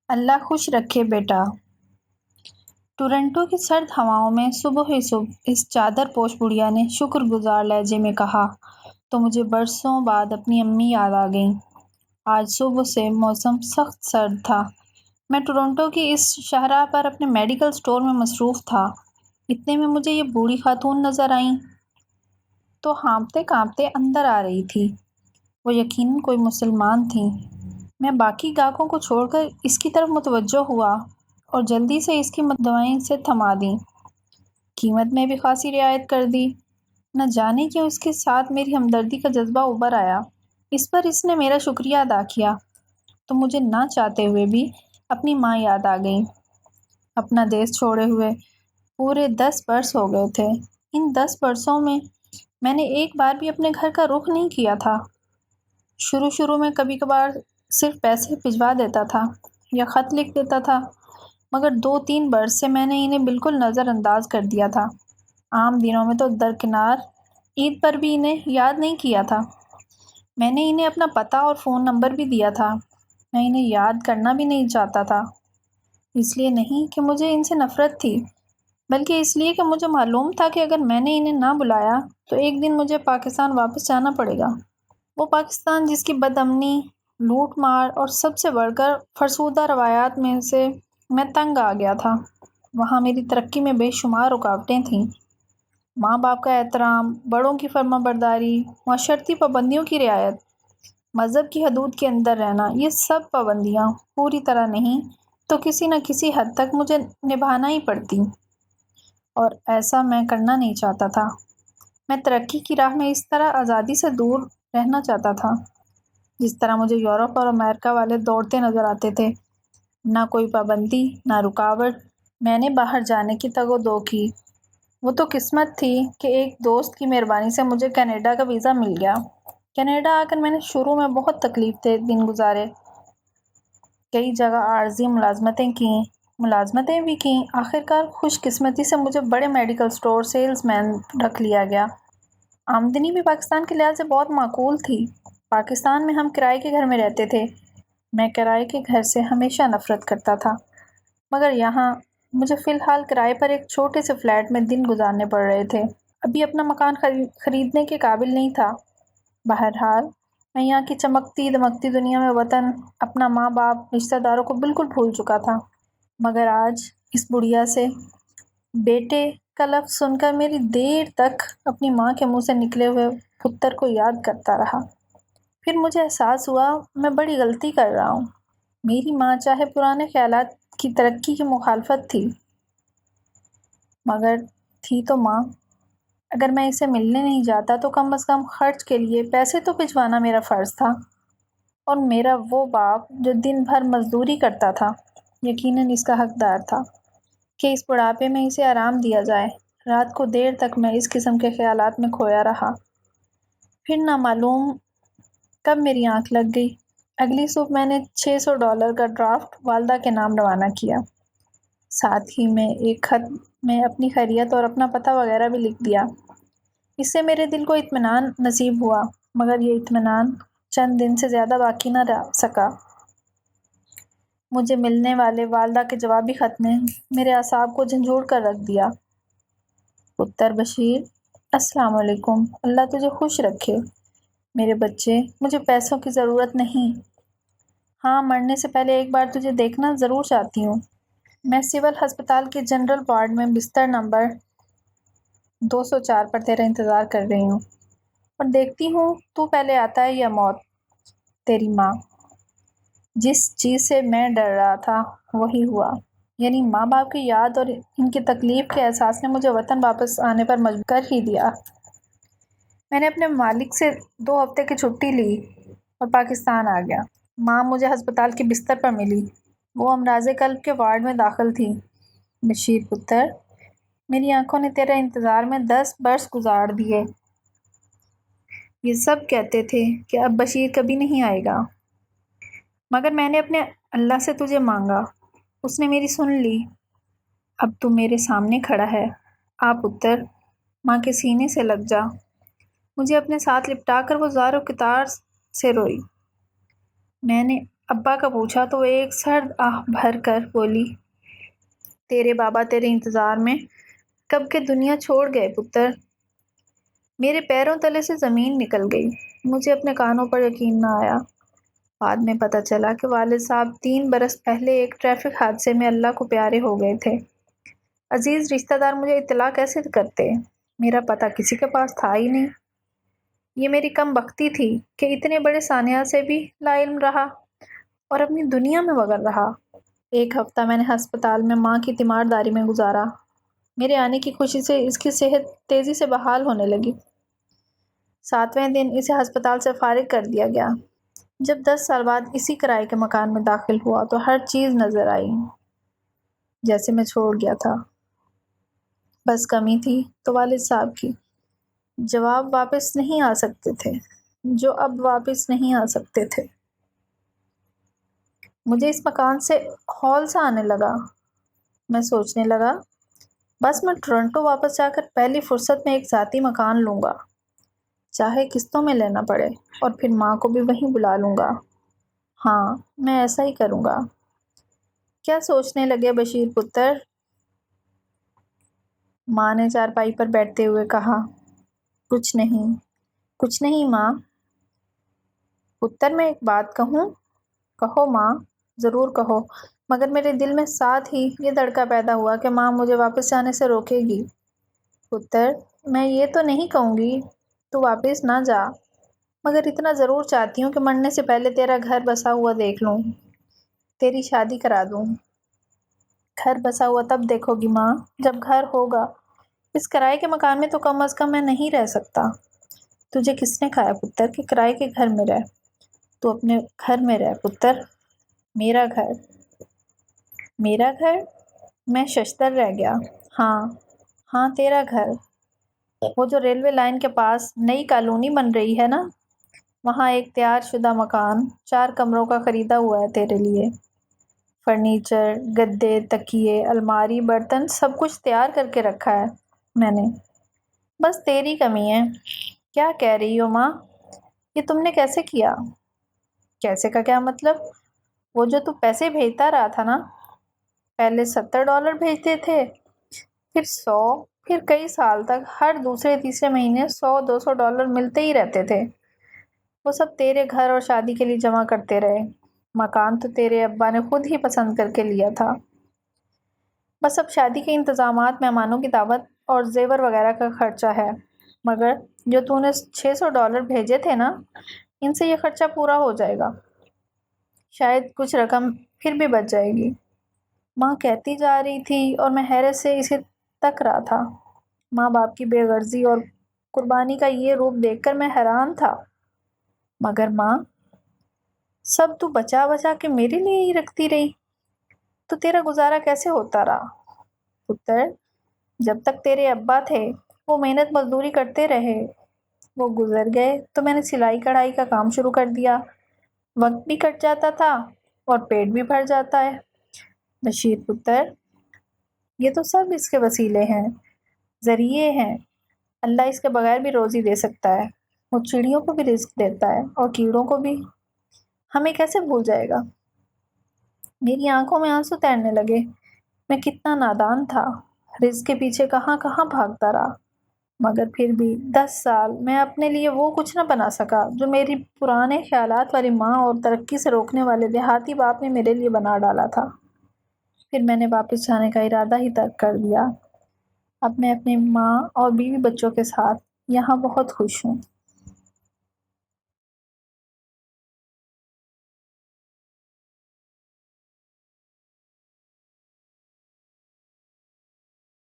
اللہ خوش رکھے بیٹا۔ ٹورنٹو کی سرد ہواؤں میں صبح ہی صبح اس چادر پوش بڑھیا نے شکر گزار لہجے میں کہا تو مجھے برسوں بعد اپنی امی یاد آ گئیں۔ آج صبح سے موسم سخت سرد تھا۔ میں ٹورنٹو کی اس شاہراہ پر اپنے میڈیکل اسٹور میں مصروف تھا۔ اتنے میں مجھے یہ بوڑھی خاتون نظر آئیں تو ہانپتے کانپتے اندر آ رہی تھی۔ وہ یقیناً کوئی مسلمان تھیں۔ میں باقی گاہکوں کو چھوڑ کر اس کی طرف متوجہ ہوا اور جلدی سے اس کی دوائیں سے تھما دیں۔ قیمت میں بھی خاصی رعایت کر دی۔ نہ جانے کیوں اس کے ساتھ میری ہمدردی کا جذبہ ابھر آیا۔ اس پر اس نے میرا شکریہ ادا کیا تو مجھے نہ چاہتے ہوئے بھی اپنی ماں یاد آ گئی۔ اپنا دیس چھوڑے ہوئے پورے 10 برس ہو گئے تھے۔ ان 10 برسوں میں نے ایک بار بھی اپنے گھر کا رخ نہیں کیا تھا۔ شروع میں کبھی کبھار صرف پیسے بھجوا دیتا تھا یا خط لکھ دیتا تھا، مگر 2-3 برس سے میں نے انہیں بالکل نظر انداز کر دیا تھا۔ عام دنوں میں تو درکنار عید پر بھی انہیں یاد نہیں کیا تھا۔ میں نے انہیں اپنا پتہ اور فون نمبر بھی دیا تھا۔ میں انہیں یاد کرنا بھی نہیں چاہتا تھا، اس لیے نہیں کہ مجھے ان سے نفرت تھی، بلکہ اس لیے کہ مجھے معلوم تھا کہ اگر میں نے انہیں نہ بلایا تو ایک دن مجھے پاکستان واپس جانا پڑے گا۔ وہ پاکستان جس کی بد امنی، لوٹ مار اور سب سے بڑھ کر فرسودہ روایات میں سے میں تنگ آ گیا تھا۔ وہاں میری ترقی میں بے شمار رکاوٹیں تھیں۔ ماں باپ کا احترام، بڑوں کی فرما برداری، معاشرتی پابندیوں کی رعایت، مذہب کی حدود کے اندر رہنا، یہ سب پابندیاں پوری طرح نہیں تو کسی نہ کسی حد تک مجھے نبھانا ہی پڑتی، اور ایسا میں کرنا نہیں چاہتا تھا۔ میں ترقی کی راہ میں اس طرح آزادی سے دور رہنا چاہتا تھا جس طرح مجھے یورپ اور امریکہ والے دوڑتے نظر آتے تھے۔ نہ کوئی پابندی، نہ رکاوٹ۔ میں نے باہر جانے کی تگ و دو کی۔ وہ تو قسمت تھی کہ ایک دوست کی مہربانی سے مجھے کینیڈا کا ویزا مل گیا۔ کینیڈا آ کر میں نے شروع میں بہت تکلیف دہ دن گزارے۔ کئی جگہ عارضی ملازمتیں بھی کیں۔ آخرکار خوش قسمتی سے مجھے بڑے میڈیکل اسٹور سیلز مین رکھ لیا گیا۔ آمدنی بھی پاکستان کے لحاظ سے بہت معقول تھی۔ پاکستان میں ہم کرائے کے گھر میں رہتے تھے۔ میں کرائے کے گھر سے ہمیشہ نفرت کرتا تھا، مگر یہاں مجھے فی الحال کرائے پر ایک چھوٹے سے فلیٹ میں دن گزارنے پڑ رہے تھے۔ ابھی اپنا مکان خریدنے کے قابل نہیں تھا۔ بہرحال میں یہاں کی چمکتی دمکتی دنیا میں وطن، اپنا ماں باپ، رشتہ داروں کو بالکل بھول چکا تھا۔ مگر آج اس بڑھیا سے بیٹے کا لفظ سن کر میری دیر تک اپنی ماں کے منہ سے نکلے ہوئے پتر کو یاد کرتا رہا۔ پھر مجھے احساس ہوا میں بڑی غلطی کر رہا ہوں۔ میری ماں چاہے پرانے خیالات کی ترقی کی مخالفت تھی، مگر تھی تو ماں۔ اگر میں اسے ملنے نہیں جاتا تو کم از کم خرچ کے لیے پیسے تو بھجوانا میرا فرض تھا، اور میرا وہ باپ جو دن بھر مزدوری کرتا تھا یقیناً اس کا حقدار تھا کہ اس بڑھاپے میں اسے آرام دیا جائے۔ رات کو دیر تک میں اس قسم کے خیالات میں کھویا رہا۔ پھر نہ معلوم کب میری آنکھ لگ گئی۔ اگلی صبح میں نے $600 کا ڈرافٹ والدہ کے نام روانہ کیا۔ ساتھ ہی میں ایک خط میں اپنی خیریت اور اپنا پتہ وغیرہ بھی لکھ دیا۔ اس سے میرے دل کو اطمینان نصیب ہوا، مگر یہ اطمینان چند دن سے زیادہ باقی نہ رہ سکا۔ مجھے ملنے والے والدہ کے جوابی خط نے میرے اعصاب کو جھنجھوڑ کر رکھ دیا۔ پتر بشیر، السلام علیکم۔ اللہ تجھے خوش رکھے میرے بچے۔ مجھے پیسوں کی ضرورت نہیں۔ ہاں، مرنے سے پہلے ایک بار تجھے دیکھنا ضرور چاہتی ہوں۔ میں سول ہسپتال کے جنرل وارڈ میں بستر نمبر 204 پر تیرا انتظار کر رہی ہوں، اور دیکھتی ہوں تو پہلے آتا ہے یا موت۔ تیری ماں۔ جس چیز سے میں ڈر رہا تھا وہی ہوا، یعنی ماں باپ کی یاد اور ان کی تکلیف کے احساس نے مجھے وطن واپس آنے پر مجبور کر ہی دیا۔ میں نے اپنے مالک سے 2 ہفتے کی چھٹی لی اور پاکستان آ گیا۔ ماں مجھے ہسپتال کے بستر پر ملی۔ وہ امراض قلب کے وارڈ میں داخل تھی۔ بشیر پتر، میری آنکھوں نے تیرے انتظار میں 10 برس گزار دیے۔ یہ سب کہتے تھے کہ اب بشیر کبھی نہیں آئے گا، مگر میں نے اپنے اللہ سے تجھے مانگا، اس نے میری سن لی۔ اب تو میرے سامنے کھڑا ہے۔ آ پتر، ماں کے سینے سے لگ جا۔ مجھے اپنے ساتھ لپٹا کر وہ زار و کتار سے روئی۔ میں نے ابا کا پوچھا تو وہ ایک سرد آہ بھر کر بولی، تیرے بابا تیرے انتظار میں کب کے دنیا چھوڑ گئے پتر۔ میرے پیروں تلے سے زمین نکل گئی۔ مجھے اپنے کانوں پر یقین نہ آیا۔ بعد میں پتہ چلا کہ والد صاحب 3 برس پہلے ایک ٹریفک حادثے میں اللہ کو پیارے ہو گئے تھے۔ عزیز رشتہ دار مجھے اطلاع کیسے کرتے؟ میرا پتہ کسی کے پاس تھا ہی نہیں۔ یہ میری کم بختی تھی کہ اتنے بڑے سانحہ سے بھی لا علم رہا اور اپنی دنیا میں مگن رہا۔ ایک ہفتہ میں نے ہسپتال میں ماں کی تیمارداری میں گزارا۔ میرے آنے کی خوشی سے اس کی صحت تیزی سے بحال ہونے لگی۔ 7ویں دن اسے ہسپتال سے فارغ کر دیا گیا۔ جب 10 سال بعد اسی کرائے کے مکان میں داخل ہوا تو ہر چیز نظر آئی جیسے میں چھوڑ گیا تھا۔ بس کمی تھی تو والد صاحب کی، جواب واپس نہیں آ سکتے تھے، جو اب واپس نہیں آ سکتے تھے۔ مجھے اس مکان سے ہول سا آنے لگا۔ میں سوچنے لگا، بس میں ٹورنٹو واپس جا کر پہلی فرصت میں ایک ذاتی مکان لوں گا، چاہے قسطوں میں لینا پڑے، اور پھر ماں کو بھی وہیں بلا لوں گا۔ ہاں، میں ایسا ہی کروں گا۔ کیا سوچنے لگے بشیر پتر؟ ماں نے چارپائی پر بیٹھتے ہوئے کہا۔ کچھ نہیں، کچھ نہیں ماں۔ پتر میں ایک بات کہوں؟ کہو ماں، ضرور کہو، مگر میرے دل میں ساتھ ہی یہ دھڑکا پیدا ہوا کہ ماں مجھے واپس جانے سے روکے گی۔ پتر، میں یہ تو نہیں کہوں گی تو واپس نہ جا، مگر اتنا ضرور چاہتی ہوں کہ مرنے سے پہلے تیرا گھر بسا ہوا دیکھ لوں، تیری شادی کرا دوں۔ گھر بسا ہوا تب دیکھو گی ماں جب گھر ہوگا۔ اس کرائے کے مکان میں تو کم از کم میں نہیں رہ سکتا۔ تجھے کس نے کہا پتر کہ کرائے کے گھر میں رہ؟ تو اپنے گھر میں رہ پتر۔ میرا گھر؟ میرا گھر؟ میں ششدر رہ گیا۔ ہاں ہاں، تیرا گھر۔ وہ جو ریلوے لائن کے پاس نئی کالونی بن رہی ہے نا، وہاں ایک تیار شدہ مکان 4 کمروں کا خریدا ہوا ہے تیرے لیے۔ فرنیچر، گدے، تکیے، الماری، برتن، سب کچھ تیار کر کے رکھا ہے میں نے۔ بس تیری کمی ہے۔ کیا کہہ رہی ہو ماں؟ یہ تم نے کیسے کیا؟ کیسے کا کیا مطلب؟ وہ جو تو پیسے بھیجتا رہا تھا نا، پہلے $70 بھیجتے تھے، پھر 100، پھر کئی سال تک ہر دوسرے تیسرے مہینے $100-200 ملتے ہی رہتے تھے۔ وہ سب تیرے گھر اور شادی کے لیے جمع کرتے رہے۔ مکان تو تیرے ابا نے خود ہی پسند کر کے لیا تھا۔ بس اب شادی کے انتظامات، مہمانوں کی دعوت اور زیور وغیرہ کا خرچہ ہے، مگر جو تو نے $600 بھیجے تھے نا، ان سے یہ خرچہ پورا ہو جائے گا، شاید کچھ رقم پھر بھی بچ جائے گی۔ ماں کہتی جا رہی تھی اور میں حیرت سے اسے تک رہا تھا۔ ماں باپ کی بے غرضی اور قربانی کا یہ روپ دیکھ کر میں حیران تھا۔ مگر ماں، سب تو بچا بچا کے میرے لیے ہی رکھتی رہی، تو تیرا گزارا کیسے ہوتا رہا؟ پتر، جب تک تیرے ابا تھے وہ محنت مزدوری کرتے رہے، وہ گزر گئے تو میں نے سلائی کڑھائی کا کام شروع کر دیا۔ وقت بھی کٹ جاتا تھا اور پیٹ بھی بھر جاتا ہے۔ بشیر پتر، یہ تو سب اس کے وسیلے ہیں، ذریعے ہیں۔ اللہ اس کے بغیر بھی روزی دے سکتا ہے۔ وہ چڑیوں کو بھی رزق دیتا ہے اور کیڑوں کو بھی۔ ہمیں کیسے بھول جائے گا؟ میری آنکھوں میں آنسو تیرنے لگے۔ میں کتنا نادان تھا، رزق کے پیچھے کہاں کہاں بھاگتا رہا، مگر پھر بھی 10 سال میں اپنے لیے وہ کچھ نہ بنا سکا جو میری پرانے خیالات والی ماں اور ترقی سے روکنے والے دیہاتی باپ نے میرے لیے بنا ڈالا تھا۔ پھر میں نے واپس جانے کا ارادہ ہی ترک کر دیا۔ اب میں اپنی ماں اور بیوی بچوں کے ساتھ یہاں بہت خوش ہوں۔